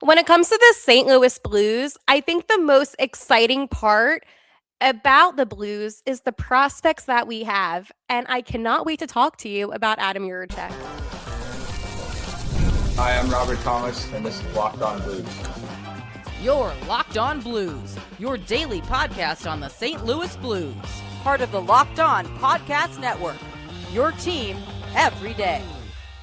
When it comes to the St. Louis Blues, I think the most exciting part about the Blues is the prospects that we have, and I cannot wait to talk to you about Adam Jiříček. Hi, I'm Robert Thomas, and this is Locked On Blues. You're Locked On Blues, your daily podcast on the St. Louis Blues. Part of the Locked On Podcast Network, your team every day.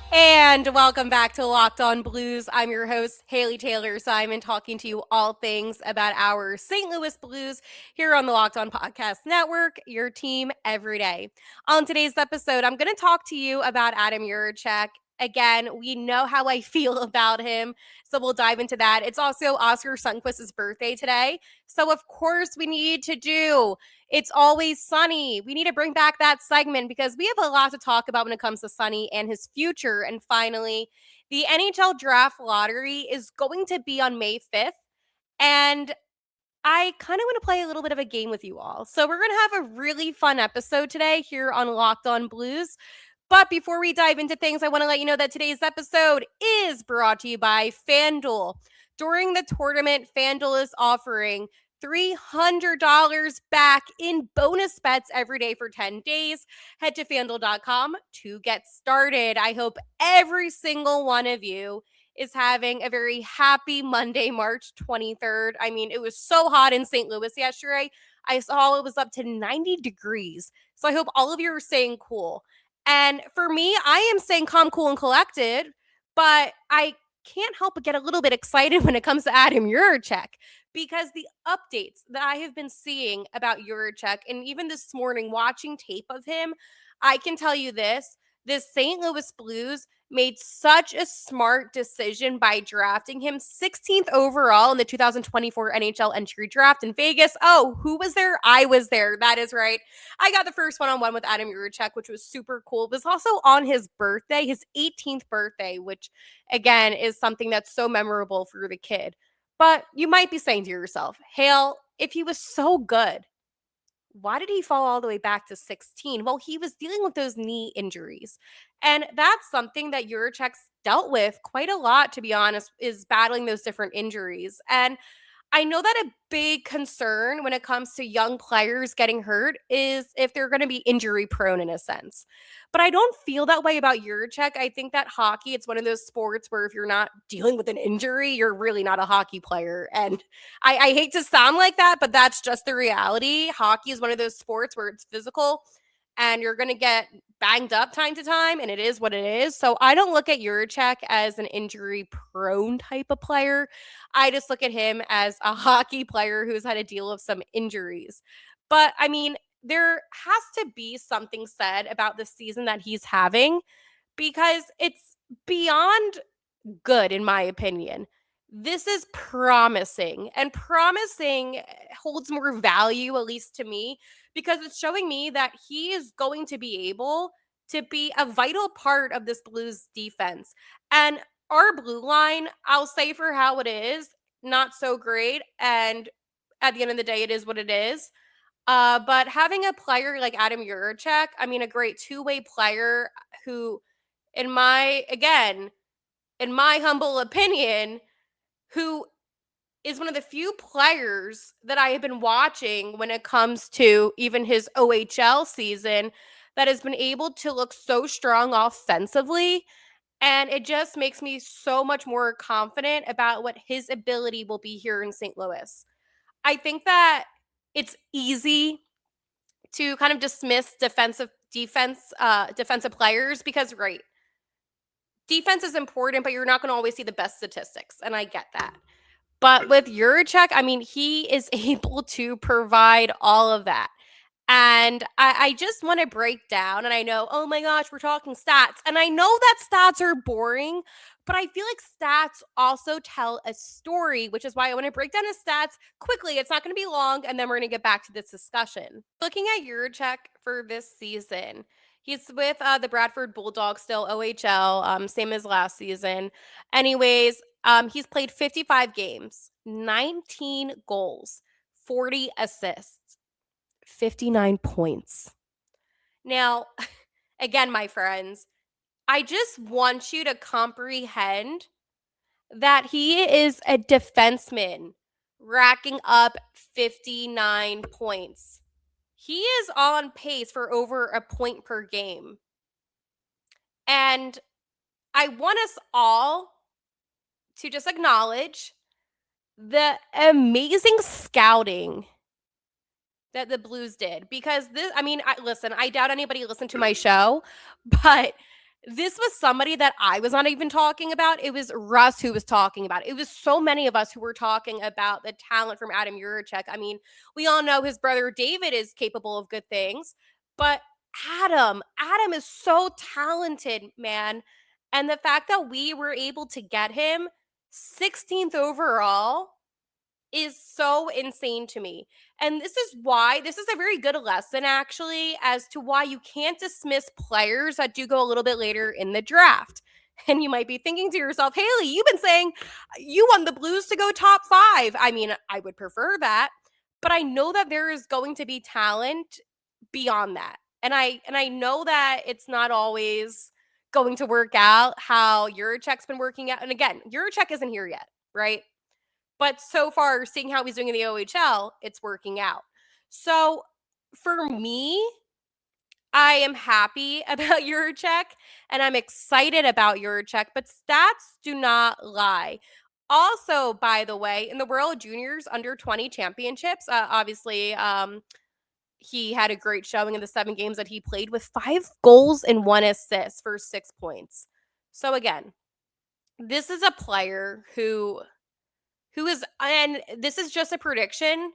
And welcome back to Locked On Blues. I'm your host, Haley Taylor Simon, talking to you all things about our St. Louis Blues here on the Locked On Podcast Network, your team every day. On today's episode, I'm going to talk to you about Adam Jiříček. Again, we know how I feel about him, so we'll dive into that. It's also Oscar Sundqvist's birthday today, so of course we need to do It's Always Sunny. We need to bring back that segment because we have a lot to talk about when it comes to Sunny and his future. And finally, the NHL Draft Lottery is going to be on May 5th, and I kind of want to play a little bit of a game with you all. So we're going to have a really fun episode today here on Locked On Blues. But before we dive into things, I want to let you know that today's episode is brought to you by FanDuel. During the tournament, FanDuel is offering $300 back in bonus bets every day for 10 days. Head to FanDuel.com to get started. I hope every single one of you is having a very happy Monday, March 23rd. I mean, it was so hot in St. Louis yesterday. I saw it was up to 90 degrees. So I hope all of you are staying cool. And for me, I am staying calm, cool, and collected, but I can't help but get a little bit excited when it comes to Adam Jiříček because the updates that I have been seeing about Jiříček, and even this morning watching tape of him, I can tell you this St. Louis Blues made such a smart decision by drafting him 16th overall in the 2024 NHL entry draft in Vegas. Oh, who was there? I was there. That is right. I got the first one-on-one with Adam Jiříček, which was super cool. It was also on his birthday, his 18th birthday, which again is something that's so memorable for the kid. But you might be saying to yourself, Hale, if he was so good, why did he fall all the way back to 16? Well, he was dealing with those knee injuries. And that's something that Jiříček's dealt with quite a lot, to be honest, is battling those different injuries. And I know that a big concern when it comes to young players getting hurt is if they're going to be injury prone in a sense. But I don't feel that way about Jiříček. I think that hockey, it's one of those sports where if you're not dealing with an injury, you're really not a hockey player. And I hate to sound like that, but that's just the reality. Hockey is one of those sports where it's physical and you're going to get banged up time to time, and it is what it is. So I don't look at Jiříček as an injury-prone type of player. I just look at him as a hockey player who's had to deal with some injuries. But, I mean, there has to be something said about the season that he's having because it's beyond good, in my opinion. This is promising, and promising holds more value, at least to me, because it's showing me that he is going to be able to be a vital part of this Blues defense. And our blue line, I'll say for how it is, not so great. And at the end of the day, it is what it is. But having a player like Adam Jiříček, I mean, a great two-way player who, in my humble opinion, who is one of the few players that I have been watching when it comes to even his OHL season that has been able to look so strong offensively. And it just makes me so much more confident about what his ability will be here in St. Louis. I think that it's easy to kind of dismiss defensive players because, right, defense is important, but you're not going to always see the best statistics, and I get that. But with Jiříček, I mean, he is able to provide all of that. And I just want to break down, and I know, oh my gosh, we're talking stats. And I know that stats are boring, but I feel like stats also tell a story, which is why I want to break down his stats quickly. It's not going to be long, and then we're going to get back to this discussion. Looking at Jiříček for this season, he's with the Bradford Bulldogs still, OHL, same as last season. Anyways, he's played 55 games, 19 goals, 40 assists, 59 points. Now, again, my friends, I just want you to comprehend that he is a defenseman racking up 59 points. He is on pace for over a point per game. And I want us all to just acknowledge the amazing scouting that the Blues did, because this, I mean, listen, I doubt anybody listened to my show, but this was somebody that I was not even talking about. It was Russ who was talking about it. It was so many of us who were talking about the talent from Adam Jiříček. I mean, we all know his brother David is capable of good things, but Adam is so talented, man. And the fact that we were able to get him 16th overall is so insane to me. And this is a very good lesson, actually, as to why you can't dismiss players that do go a little bit later in the draft. And you might be thinking to yourself, Haley, you've been saying you want the Blues to go top 5. I mean, I would prefer that, but I know that there is going to be talent beyond that. And I know that it's not always going to work out how Jiříček's been working out. And again, Jiříček isn't here yet, right? But so far, seeing how he's doing in the OHL, it's working out. So for me, I am happy about Jiříček and I'm excited about Jiříček, but stats do not lie. Also, by the way, in the World Juniors under 20 championships, obviously, he had a great showing in the 7 games that he played with 5 goals and 1 assist for 6 points. So again, this is a player who is, and this is just a prediction,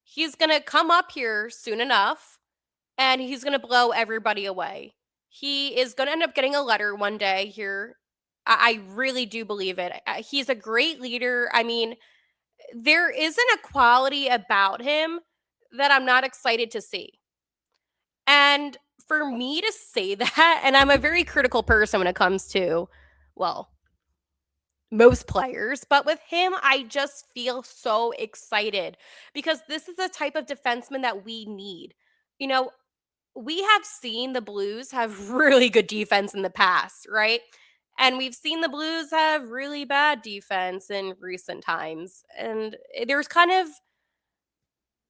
he's going to come up here soon enough and he's going to blow everybody away. He is going to end up getting a letter one day here. I really do believe it. He's a great leader. I mean, there isn't a quality about him that I'm not excited to see. And for me to say that, and I'm a very critical person when it comes to, well, most players, but with him, I just feel so excited because this is the type of defenseman that we need. You know, we have seen the Blues have really good defense in the past, right? And we've seen the Blues have really bad defense in recent times. And there's kind of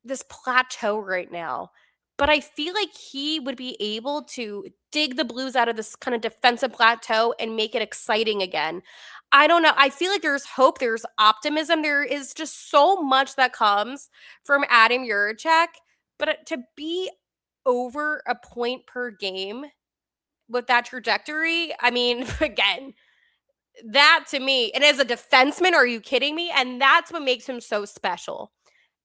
this plateau right now. But I feel like he would be able to dig the Blues out of this kind of defensive plateau and make it exciting again. I don't know. I feel like there's hope, there's optimism. There is just so much that comes from Adam Jiříček, but to be over a point per game with that trajectory, I mean, again, that to me, and as a defenseman, are you kidding me? And that's what makes him so special.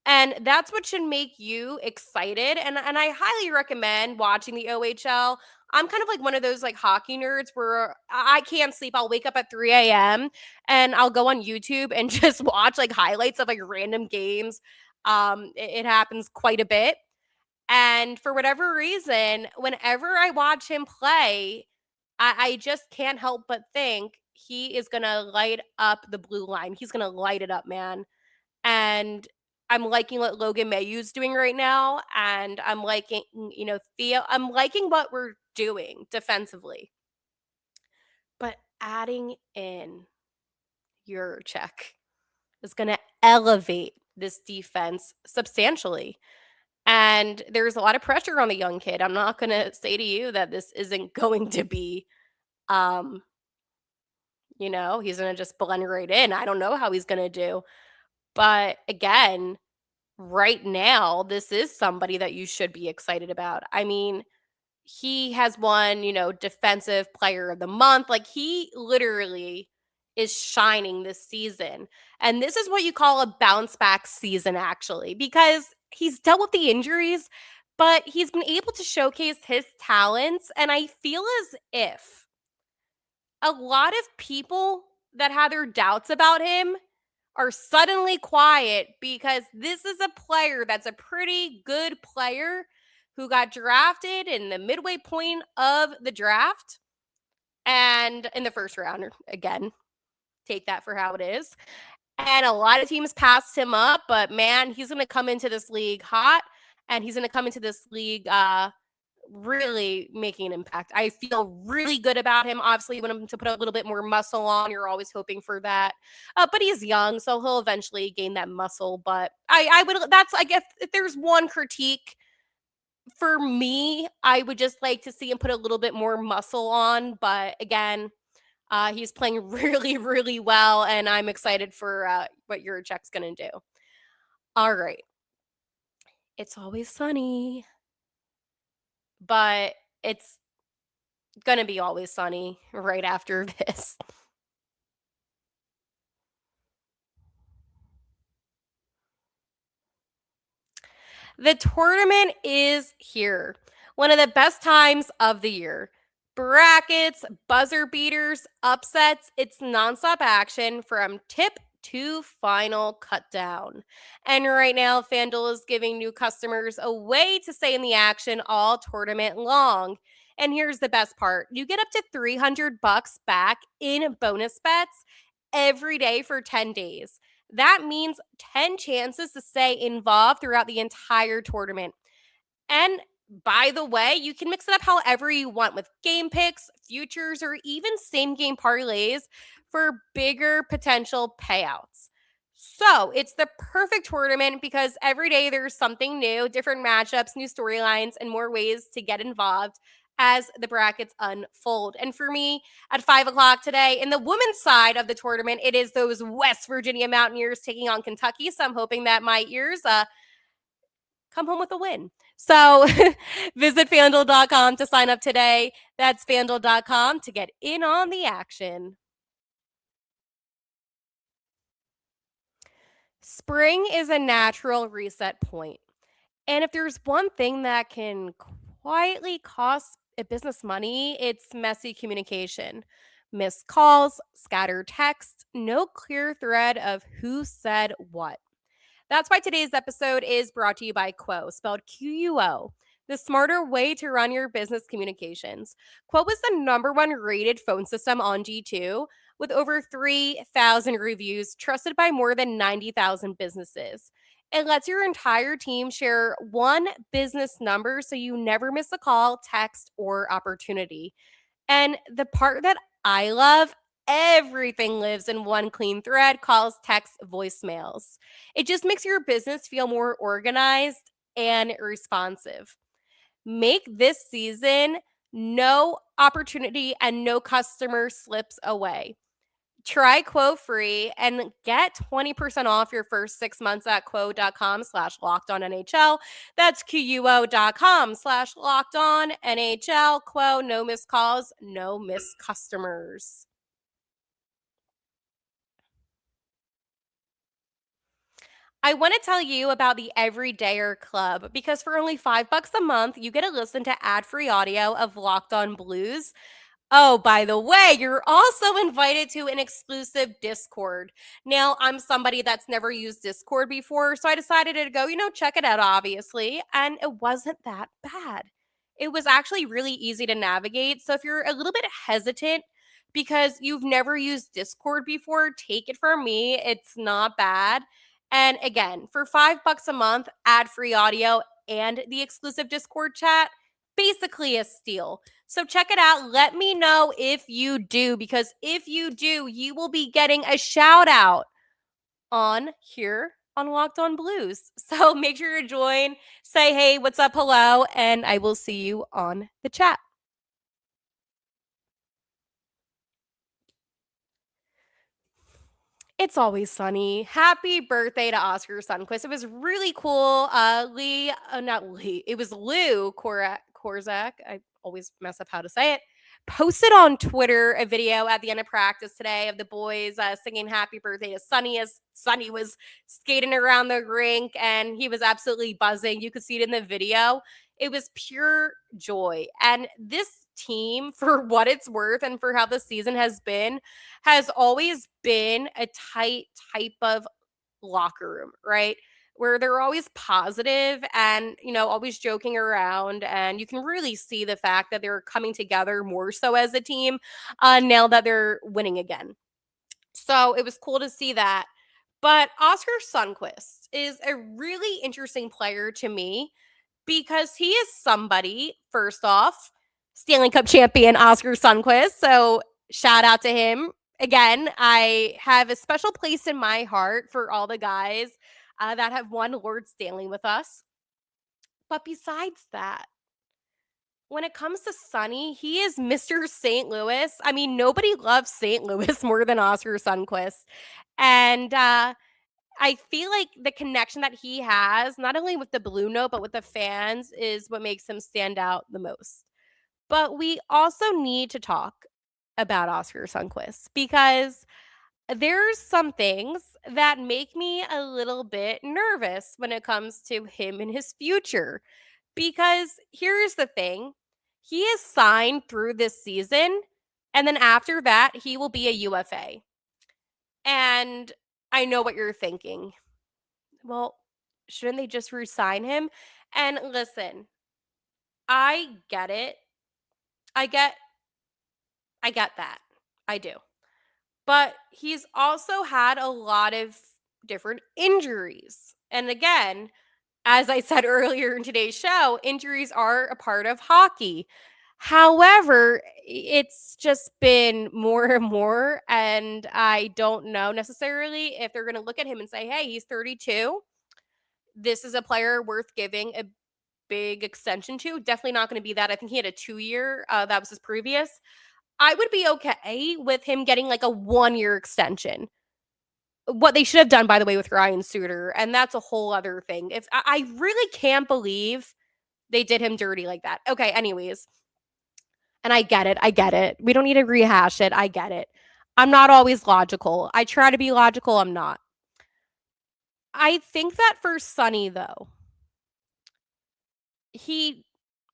And that's what should make you excited. And I highly recommend watching the OHL. I'm kind of like one of those like hockey nerds where I can't sleep. I'll wake up at 3 a.m. and I'll go on YouTube and just watch like highlights of like random games. It happens quite a bit. And for whatever reason, whenever I watch him play, I just can't help but think he is going to light up the blue line. He's going to light it up, man. And I'm liking what Logan Mayhew's doing right now. And I'm liking, I'm liking what we're doing defensively. But adding in Jiříček is going to elevate this defense substantially. And there's a lot of pressure on the young kid. I'm not going to say to you that this isn't going to be, he's going to just blend right in. I don't know how he's going to do. But again, right now, this is somebody that you should be excited about. I mean, he has won, defensive player of the month. Like he literally is shining this season. And this is what you call a bounce back season, actually, because he's dealt with the injuries, but he's been able to showcase his talents. And I feel as if a lot of people that had their doubts about him are suddenly quiet because this is a player that's a pretty good player who got drafted in the midway point of the draft and in the first round. Again, take that for how it is. And a lot of teams passed him up, but man, he's going to come into this league hot and he's going to come into this league really making an impact. I feel really good about him. Obviously, you want him to put a little bit more muscle on. You're always hoping for that. But he's young, so he'll eventually gain that muscle. But I would, that's, I guess, if there's one critique for me, I would just like to see him put a little bit more muscle on. But again, he's playing really, really well, and I'm excited for what Jiříček's going to do. All right. It's always sunny, but it's going to be always sunny right after this. The tournament is here. One of the best times of the year. Brackets, buzzer beaters, upsets. It's nonstop action from tip to final cut down. And right now, FanDuel is giving new customers a way to stay in the action all tournament long. And here's the best part. You get up to $300 back in bonus bets every day for 10 days. That means 10 chances to stay involved throughout the entire tournament. And by the way, you can mix it up however you want with game picks, futures, or even same game parlays for bigger potential payouts. So it's the perfect tournament because every day there's something new, different matchups, new storylines, and more ways to get involved as the brackets unfold. And for me, at 5 o'clock today, in the women's side of the tournament, it is those West Virginia Mountaineers taking on Kentucky. So I'm hoping that my ears come home with a win. So visit FanDuel.com to sign up today. That's FanDuel.com to get in on the action. Spring is a natural reset point. And if there's one thing that can quietly cost a business money, it's messy communication. Missed calls, scattered text, no clear thread of who said what. That's why today's episode is brought to you by Quo, spelled Quo, the smarter way to run your business communications. Quo is the #1 rated phone system on G2 with over 3,000 reviews, trusted by more than 90,000 businesses. It lets your entire team share one business number so you never miss a call, text, or opportunity. And the part that I love, everything lives in one clean thread: calls, texts, voicemails. It just makes your business feel more organized and responsive. Make this season no opportunity and no customer slips away. Try Quo free and get 20% off your first 6 months at quo.com/lockedonnhl. That's quo.com/lockedonnhl. Quo, no missed calls, no missed customers. I want to tell you about the Everydayer Club because for only $5 a month, you get to listen to ad-free audio of Locked On Blues. Oh, by the way, you're also invited to an exclusive Discord. Now, I'm somebody that's never used Discord before, so I decided to go, check it out, obviously, and it wasn't that bad. It was actually really easy to navigate. So if you're a little bit hesitant because you've never used Discord before, take it from me. It's not bad. And again, for $5 a month, ad-free audio and the exclusive Discord chat, basically a steal. So check it out. Let me know if you do, because if you do, you will be getting a shout out on here on Locked On Blues. So make sure to join, say, hey, what's up, hello, and I will see you on the chat. It's always sunny. Happy birthday to Oscar Sundquist. It was really cool. It was Lou Korzak. I always mess up how to say it. Posted on Twitter a video at the end of practice today of the boys singing happy birthday to Sonny as Sonny was skating around the rink and he was absolutely buzzing. You could see it in the video. It was pure joy. And this team, for what it's worth and for how the season has always been a tight type of locker room, right? Where they're always positive and, always joking around. And you can really see the fact that they're coming together more so as a team now that they're winning again. So it was cool to see that. But Oscar Sundquist is a really interesting player to me because he is somebody, first off, Stanley Cup champion Oscar Sundqvist. So shout out to him. Again, I have a special place in my heart for all the guys that have won Lord Stanley with us. But besides that, when it comes to Sonny, he is Mr. St. Louis. I mean, nobody loves St. Louis more than Oscar Sundqvist. And I feel like the connection that he has, not only with the Blue Note, but with the fans, is what makes him stand out the most. But we also need to talk about Oscar Sundqvist because there's some things that make me a little bit nervous when it comes to him and his future. Because here's the thing, he is signed through this season, and then after that, he will be a UFA. And I know what you're thinking. Well, shouldn't they just re-sign him? And listen, I get it. I get that. I do. But he's also had a lot of different injuries. And again, as I said earlier in today's show, injuries are a part of hockey. However, it's just been more and more, and I don't know necessarily if they're going to look at him and say, hey, he's 32. This is a player worth giving a big extension to. Definitely not going to be that. I think he had a 2-year. That was his previous. I would be okay with him getting like a 1-year extension. What they should have done, by the way, with Ryan Suter, and that's a whole other thing. If I really can't believe they did him dirty like that. Okay, anyways. And I get it. We don't need to rehash it. I get it. I'm not always logical. I try to be logical. I'm not. I think that for Sonny, though,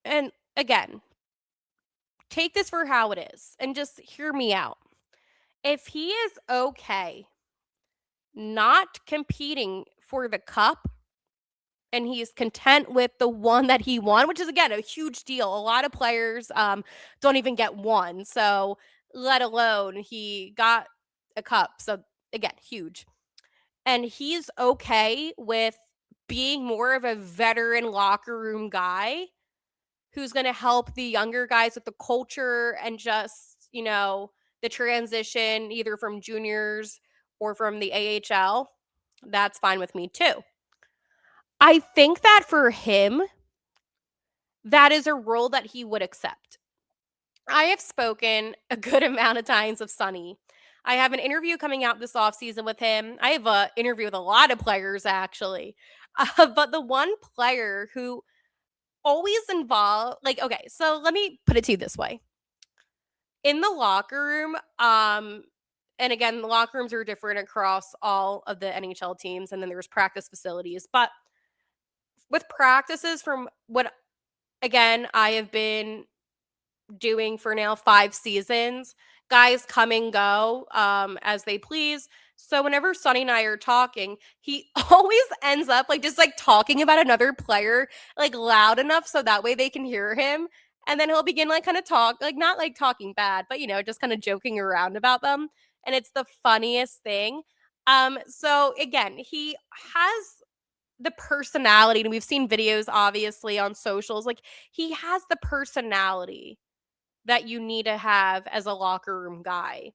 and again, take this for how it is and just hear me out. If he is okay not competing for the cup and he's content with the one that he won, which is, again, a huge deal. A lot of players don't even get one. So let alone he got a cup. So again, huge. And he's okay with being more of a veteran locker room guy who's going to help the younger guys with the culture and just, the transition either from juniors or from the AHL. That's fine with me too. I think that for him, that is a role that he would accept. I have spoken a good amount of times of Sonny. I have an interview coming out this offseason with him. I have an interview with a lot of players, actually. But the one player who always involved, okay, so let me put it to you this way. In the locker room, and again, the locker rooms are different across all of the NHL teams, and then there's practice facilities. But with practices from what, again, I have been doing for now 5 seasons, guys come and go as they please. So whenever Sonny and I are talking, he always ends up just talking about another player loud enough so that way they can hear him. And then he'll begin kind of talk, not talking bad, but just kind of joking around about them. And it's the funniest thing. So again, he has the personality, and we've seen videos obviously on socials. He has the personality that you need to have as a locker room guy.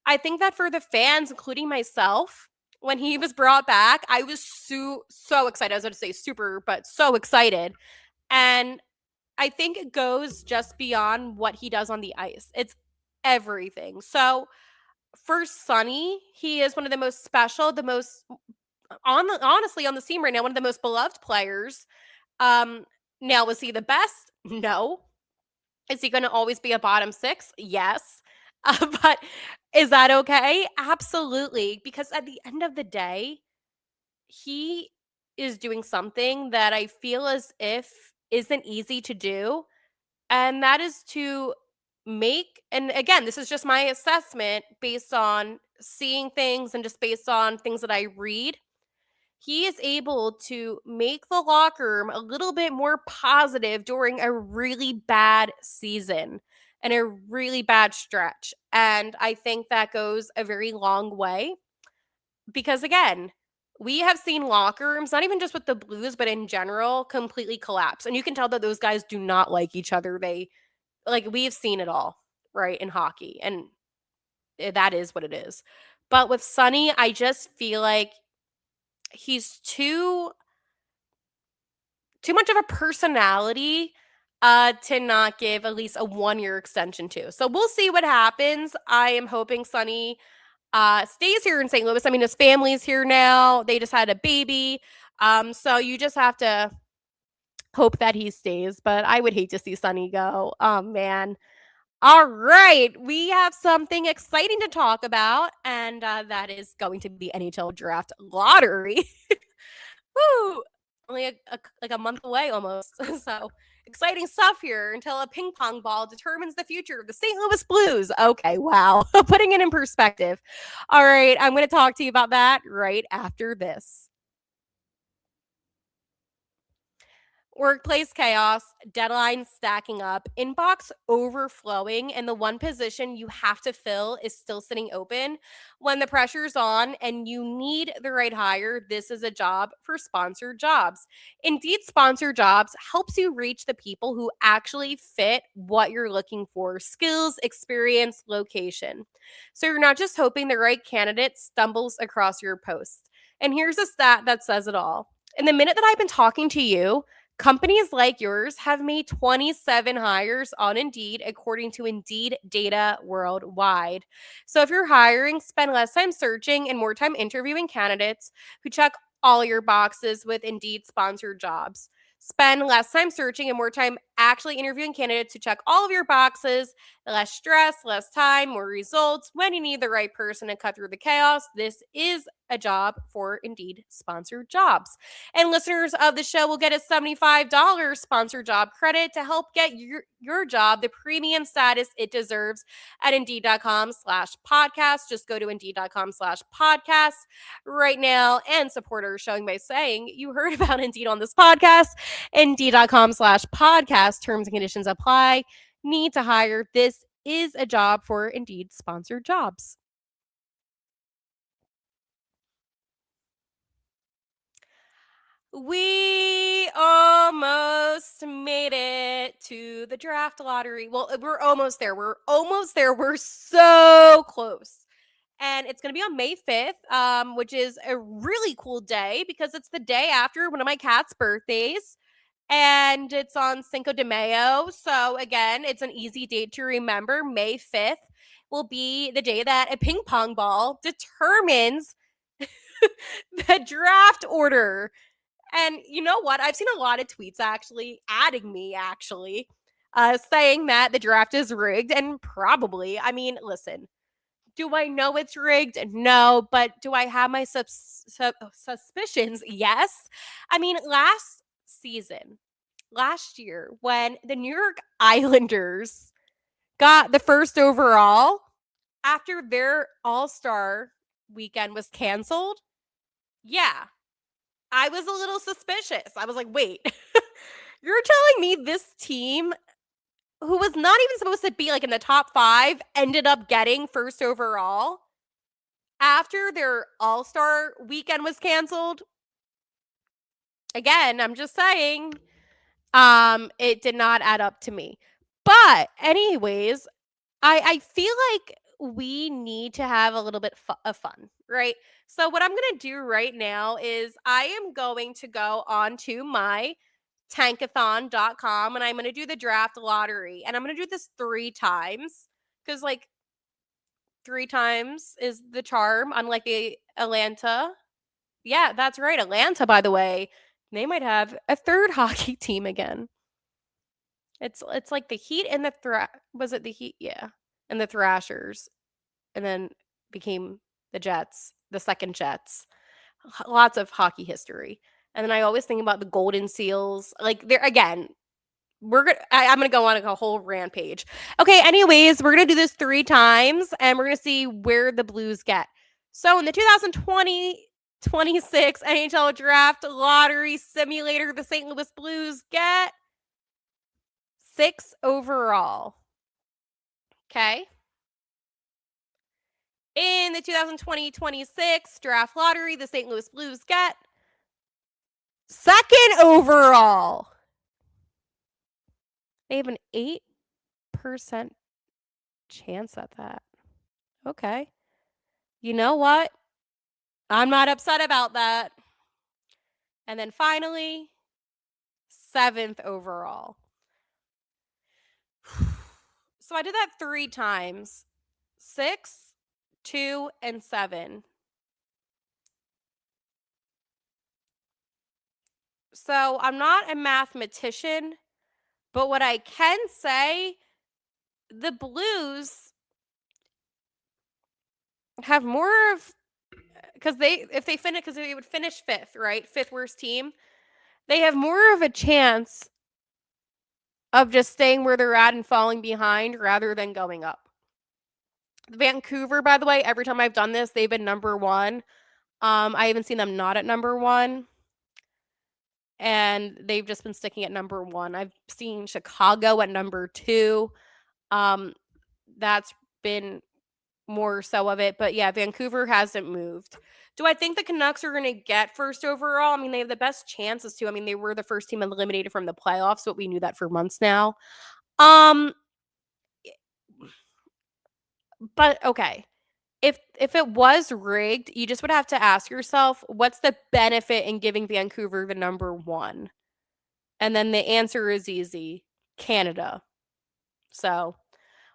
I think that for the fans, including myself, when he was brought back, I was so excited. I was going to say super, but so excited. And I think it goes just beyond what he does on the ice. It's everything. So for Sonny, he is one of the most special, the most honestly on the team right now, one of the most beloved players. Now, was he the best? No. Is he going to always be a bottom 6? Yes. But is that okay? Absolutely. Because at the end of the day, he is doing something that I feel as if isn't easy to do. And that is to make, and again, this is just my assessment based on seeing things and just based on things that I read. He is able to make the locker room a little bit more positive during a really bad season and a really bad stretch. And I think that goes a very long way because, again, we have seen locker rooms, not even just with the Blues, but in general, completely collapse. And you can tell that those guys do not like each other. We've seen it all, right, in hockey. And that is what it is. But with Sonny, I just feel like he's too much of a personality to not give at least a 1-year extension to. So we'll see what happens. I am hoping Sonny stays here in St. Louis. I mean, his family's here now. They just had a baby. So you just have to hope that he stays. But I would hate to see Sonny go. Oh man. All right, we have something exciting to talk about, and that is going to be NHL Draft Lottery. Woo! Only like a month away almost. So exciting stuff here until a ping pong ball determines the future of the St. Louis Blues. Okay, wow. Putting it in perspective. All right, I'm going to talk to you about that right after this. Workplace chaos, deadlines stacking up, inbox overflowing, and the one position you have to fill is still sitting open. When the pressure's on and you need the right hire, this is a job for sponsored jobs. Indeed, sponsored jobs helps you reach the people who actually fit what you're looking for: skills, experience, location. So you're not just hoping the right candidate stumbles across your post. And here's a stat that says it all. In the minute that I've been talking to you, companies like yours have made 27 hires on Indeed, according to Indeed data worldwide. So if you're hiring, spend less time searching and more time interviewing candidates who check all your boxes with Indeed sponsored jobs. Spend less time searching and more time actually interviewing candidates who check all of your boxes. Less stress, less time, more results. When you need the right person to cut through the chaos, this is a job for Indeed sponsored jobs. And listeners of the show will get a $75 sponsored job credit to help get your job the premium status it deserves at Indeed.com/podcast. Just go to Indeed.com/podcast right now and support our showing by saying you heard about Indeed on this podcast. Indeed.com/podcast. Terms and conditions apply. Need to hire. This is a job for Indeed sponsored jobs. We almost made it to the draft lottery. Well, we're almost there. We're almost there. We're so close. And it's going to be on May 5th, which is a really cool day because it's the day after one of my cat's birthdays. And it's on Cinco de Mayo. So, again, it's an easy date to remember. May 5th will be the day that a ping pong ball determines the draft order. And you know what? I've seen a lot of tweets adding me saying that the draft is rigged, and probably. I mean, listen, do I know it's rigged? No, but do I have my suspicions? Yes. I mean, last year, when the New York Islanders got the first overall after their All-Star weekend was canceled, yeah, I was a little suspicious. I was like, wait, you're telling me this team, who was not even supposed to be like in the top 5, ended up getting first overall after their All-Star weekend was canceled? Again, I'm just saying, it did not add up to me. But anyways, I feel like we need to have a little bit of fun, right? So what I'm going to do right now is I am going to go on to my tankathon.com and I'm going to do the draft lottery. And I'm going to do this 3 times because, like, 3 times is the charm, unlike the Atlanta. Yeah, that's right. Atlanta, by the way, they might have a third hockey team again. It's like the Heat and the was it the Heat? Yeah. And the Thrashers. And then became the Jets, the second Jets. Lots of hockey history. And then I always think about the Golden Seals. Like, there again, I'm gonna go on a whole rampage. Okay, anyways, we're gonna do this 3 times and we're gonna see where the Blues get. So in the 2020-26 NHL Draft Lottery Simulator, the St. Louis Blues get 6 overall. Okay. In the 2020-26 draft lottery, the St. Louis Blues get second overall. They have an 8% chance at that. Okay. You know what? I'm not upset about that. And then finally, 7th overall. So I did that 3 times. 6, 2, and 7. So I'm not a mathematician, but what I can say, the Blues have more of, because they would finish 5th, right? 5th worst team. They have more of a chance of just staying where they're at and falling behind rather than going up. Vancouver, by the way, every time I've done this, they've been number 1. I haven't seen them not at number 1. And they've just been sticking at number 1. I've seen Chicago at number 2. That's been more so of it. But yeah, Vancouver hasn't moved. Do I think the Canucks are going to get first overall? I mean, they have the best chances to. I mean, they were the first team eliminated from the playoffs, but we knew that for months now. But okay. If it was rigged, you just would have to ask yourself, what's the benefit in giving Vancouver the number 1? And then the answer is easy. Canada. So,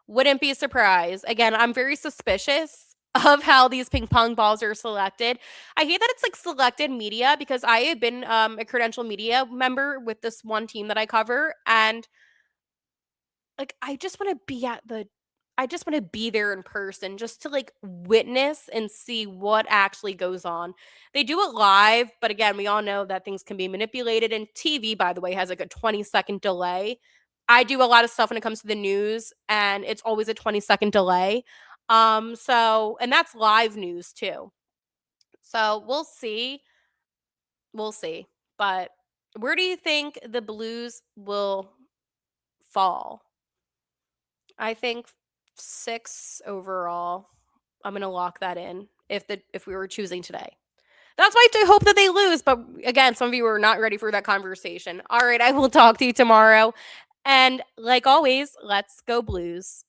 wouldn't be surprised. Again, I'm very suspicious of how these ping pong balls are selected. I hate that it's like selected media because I have been a credential media member with this one team that I cover, and like I just want to be there in person just to like witness and see what actually goes on. They do it live, but again, we all know that things can be manipulated, and TV, by the way, has like a 20-second delay. I do a lot of stuff when it comes to the news, and it's always a 20-second delay. And that's live news too. So we'll see. We'll see. But where do you think the Blues will fall? I think 6 overall. I'm going to lock that in if we were choosing today. That's why I hope that they lose. But again, some of you are not ready for that conversation. All right, I will talk to you tomorrow. And like always, let's go Blues.